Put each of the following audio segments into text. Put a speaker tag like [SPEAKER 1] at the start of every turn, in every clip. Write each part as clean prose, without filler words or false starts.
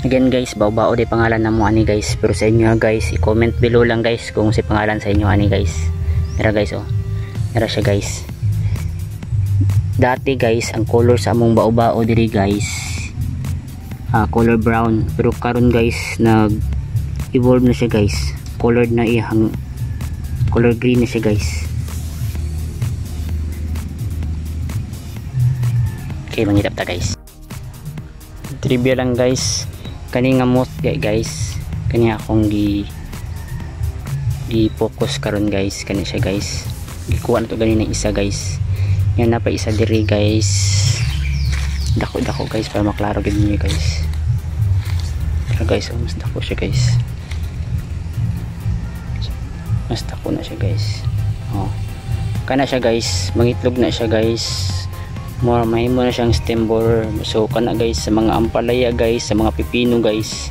[SPEAKER 1] Again guys, bao-bao di pangalan na mo ani guys, pero sa inyo guys, i-comment below lang guys kung si pangalan sa inyo ani guys. Mira guys oh. Mira siya guys. Dati guys, ang color sa among bao-bao diri guys, color brown, pero karon guys nag-evolve na siya guys. Colored na iyang color green na siya guys. Okay, mangitap ta guys. Trivia lang guys, kani nga moth guys, kani akong gi-focus karon guys, kani siya guys. Gikuha na to ganina isa guys. Yan na pa isa diri guys. Dako guys para maklaro gid niyo guys. Pero guys, mas dako siya guys. Mas dako na siya guys. Oh. Kana siya guys, mangitlog na siya guys. Mahimo na siyang stem borer. So kana guys, sa mga ampalaya guys, sa mga pipino guys,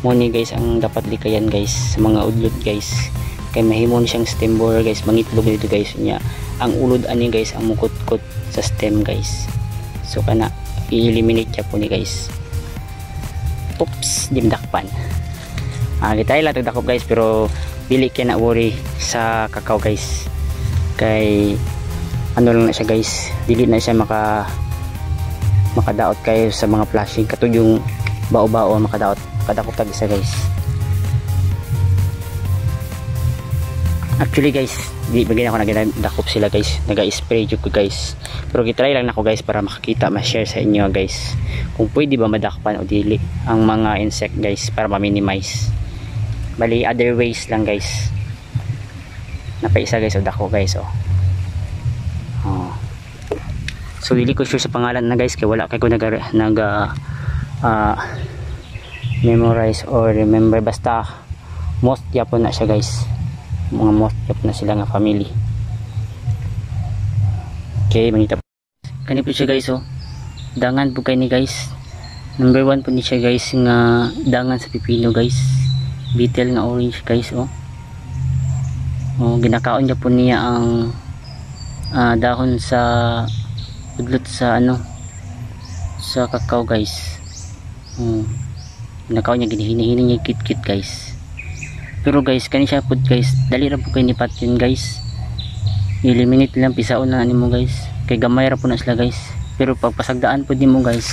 [SPEAKER 1] mo ni guys ang dapat likayan guys, sa mga udlot guys, kay mahimo na siyang stem borer guys, mangitlog dito guys niya. Ang ulod ani guys ang mukot-kot sa stem guys. So kana i-eliminate siya po ni guys. Oops, dimdakpan. Gitay lang tagdakop guys, pero dili kay na worry sa kakao guys. Kay ano lang na siya guys, dili na siya makadaot kayo sa mga flashing katong yung bao-bao makadaot tag isa guys. Actually guys, di bagay ako nagadakop sila guys, naga-spray jud ko guys, pero gitry lang nako guys para makakita, ma-share sa inyo guys kung pwede ba madakpan o dili ang mga insect guys, para ma-minimize. Bali other ways lang guys. Napaisa guys o dako guys oh. So dili ko sure sa pangalan na guys, kay wala kay ko memorize or remember, basta moth yapon na siya guys, mga moth yapon na sila nga family. Okay, manita kani po siya guys oh. Dangan po kay ni guys, number 1 po ni siya guys nga dangan sa pipino guys, beetle nga orange guys oh. Ginakaon niya po niya ang dahon sa udlot sa sa kakao guys. Ginakaon niya, ginihini niya kit guys. Pero guys, kani siya food guys, dali ra po kay ni patin guys, eliminate lang pisaon na nimo guys, kay gamay ra po na sila guys. Pero pag pasagdaan po din mo guys,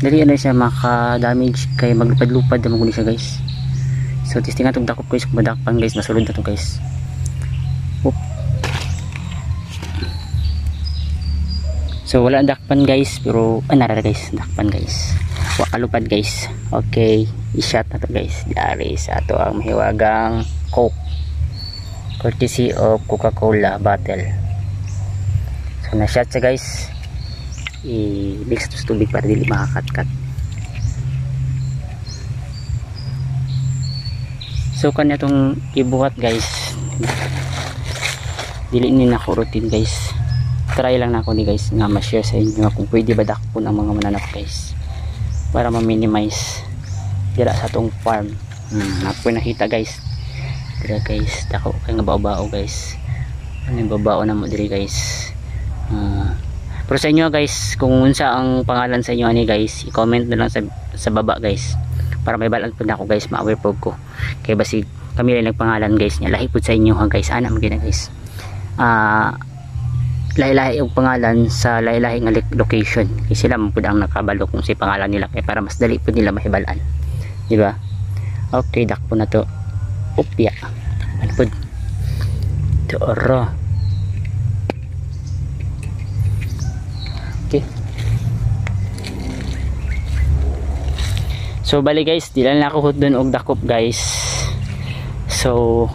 [SPEAKER 1] dali na siya maka-damage, kay maglupad-lupad na mo siya guys. So testingan tong dakop guys, kung madakpan guys, masulod na to guys. So wala dakpan guys, pero nara guys, dakpan guys, wakalupad guys. Okay, i-shot na to guys dari sa ato ang mahiwagang Coke, courtesy of Coca-Cola bottle. So na shot siya guys, i-mix to sa tubig para dili makakat-kat. So kanya tong ibuhat guys, dili ni nako routine guys. Try lang na ako ni guys nga ma-share sa inyo kung pwede ba dakpon ang mga mananap guys, para ma-minimize dira sa atong farm. Napoy nakita guys dira guys, dako kay nga bao-bao guys, ano yung babao na mo diri guys. Pero sa inyo guys, kung unsa ang pangalan sa inyo ani guys, i-comment na lang sa baba guys, para may balag po na ako guys, ma-aware po ko, kay basi kami lang nagpangalan guys niya, lahi po sa inyo ha guys, ana magina guys. Lahi-lahi yung pangalan sa lahi-lahi nga location, kaya sila mo po ang nakabalo kung si pangalan nila, kaya para mas dali po nila mahibalaan, di ba? Okay, dakpo na to. Upya ano po to oro. Okay, so bali guys, di lang ako doon og dakop guys. So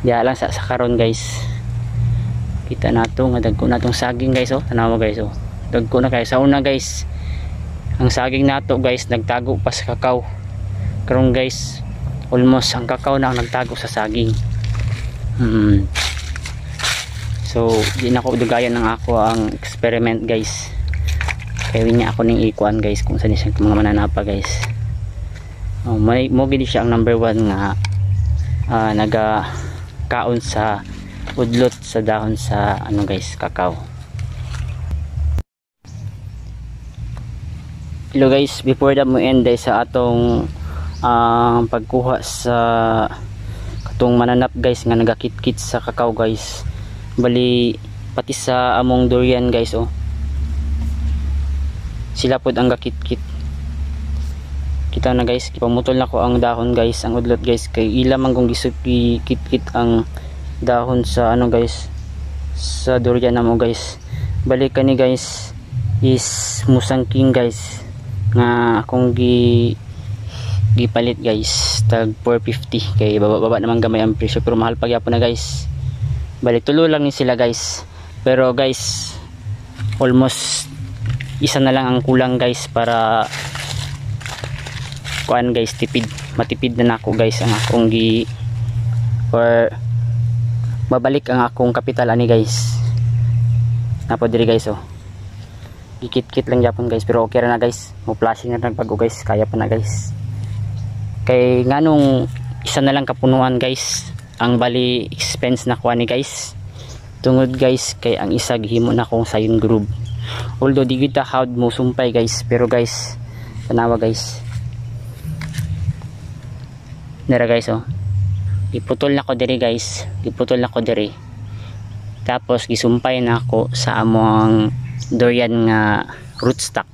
[SPEAKER 1] diya lang sa karon guys, kita nato nga dagko natong saging guys oh, tanaw guys oh, dagko na kay sa una guys. Ang saging nato guys nagtago pa sa kakao, karon guys almost ang kakao na ang nagtago sa saging. So di na ko dugayan ng ako ang experiment guys, kaya niya ako ning ikuan guys kung saan siya mga mananapa guys. May mo gid siya ang number 1 nga naga kaon sa udlot sa dahon sa ano guys, kakao. Hello guys, before that mo end sa atong pagkuha sa katong mananap guys nga nagakit-kit sa kakao guys. Bali pati sa among durian guys oh. Sila pod ang gakit-kit. Kita na guys, ipamutol na ko ang dahon guys, ang udlot guys kay ila man kung gisukit-kit ang dahon sa ano guys sa durian namo guys. Bali kani guys is musangking guys nga akong gipalit guys tag 450 kay baba naman gamay ang presyo pero mahal pa gyapon na guys. Bali tulo lang ni sila guys pero guys almost isa na lang ang kulang guys para kuan guys matipid na nako guys ang akong or babalik ang akong kapital ani guys napo diri guys oh. Gikit-kit lang yapon guys pero okay ra na guys, mo flashing na lang pag guys kaya pa na guys kay nganong isa na lang kapunuan guys ang bali expense na kuha ni guys tungod guys kay ang isa gihimo na kong sayon groove although di kita hard mo sumpay guys pero guys tanawa guys nara guys oh iputol na ko diri guys tapos gisumpay na ako sa among durian nga rootstock.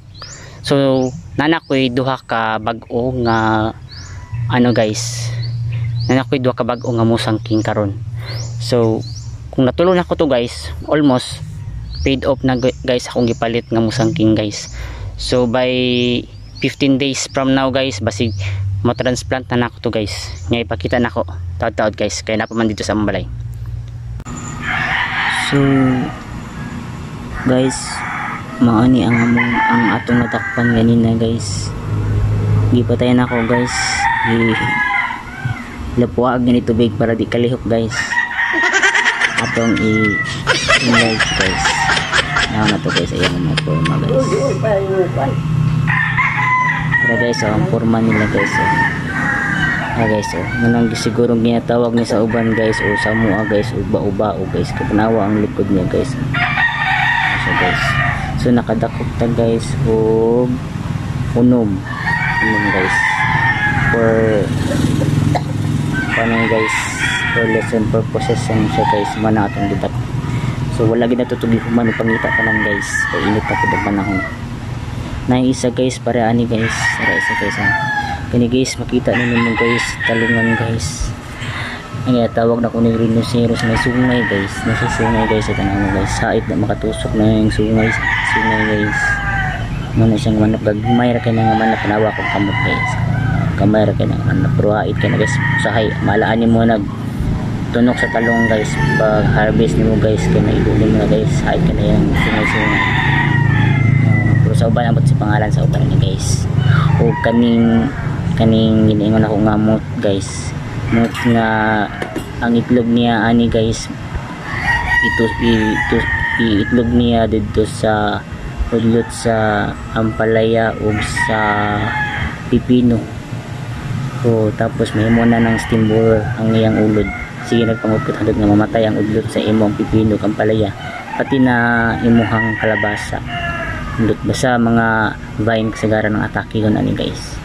[SPEAKER 1] So nanakoy duha ka bag-o nga ano guys. Nanakoy duha ka bag-o nga musangking karon. So kung natulon ako to guys, almost paid off na guys akong gipalit nga musangking guys. So by 15 days from now guys, basig mo transplant na nako to guys. Nga ipakita nako taud-taud guys kay napaman dito sa balay. So guys maani ang atong natakpan ganina guys gipatayan ako guys lapuag gani tubig para di kalihok guys atong i-live guys na to guys ayan ang mga forma guys para guys ang forma nila guys guys nanang sigurong ginatawag ni sa uban guys o sa mua guys uba-uba o guys kapanawa ang likod niya guys so guys so nakadakop ta guys og unom guys for guys for lesson purposes ang siya guys mana atong didak so wala gid natutugi human pangita pa lang guys kay init pa pud panahon na isa guys para ani guys para isa guys kani guys makita ninyo guys talungan guys ang tawag na ko ni rhinoceros may sungay guys nasa sungay guys ito na guys sait na makatusok na yung sungay guys muna siyang manok gagmay ra kay nga manok panawa kong kamot guys kamay ra kay nga manok pero hait kay na guys usahay malaan mo nag tunok sa talong guys pag harvest nimo guys kay na ibulim na guys hait kay na yung sungay pero sa uban abot si pangalan sa uban ni guys o kaning giniingon ako nga mot guys mot nga ang itlog niya ani guys itlog niya dito sa udlot sa ampalaya ug sa pipino o tapos may mo na ng steam borer ang iyang ulod sige nagpangupit hadot nga mamatay ang udlot sa imong pipino ug ampalaya pati na imuhang kalabasa udlot basta mga vine kasagaran ng atake yun ani guys.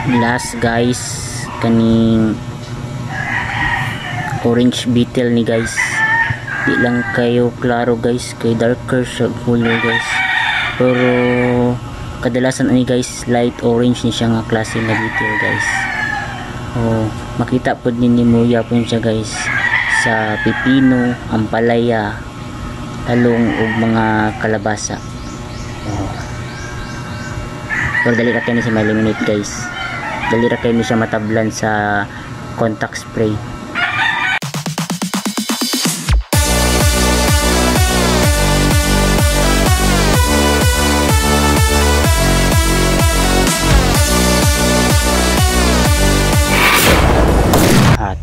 [SPEAKER 1] Last guys kaning orange beetle ni guys di lang kayo klaro guys kay darker sa color guys pero kadalasan ani guys light orange ni siya nga klase na beetle guys makita pod ninyo muya po siya guys sa pipino, ampalaya, talong ug mga kalabasa pero dali ra kay ni siya ma-eliminate guys dali ra kay ni siya matablan sa contact spray.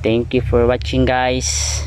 [SPEAKER 1] Thank you for watching guys.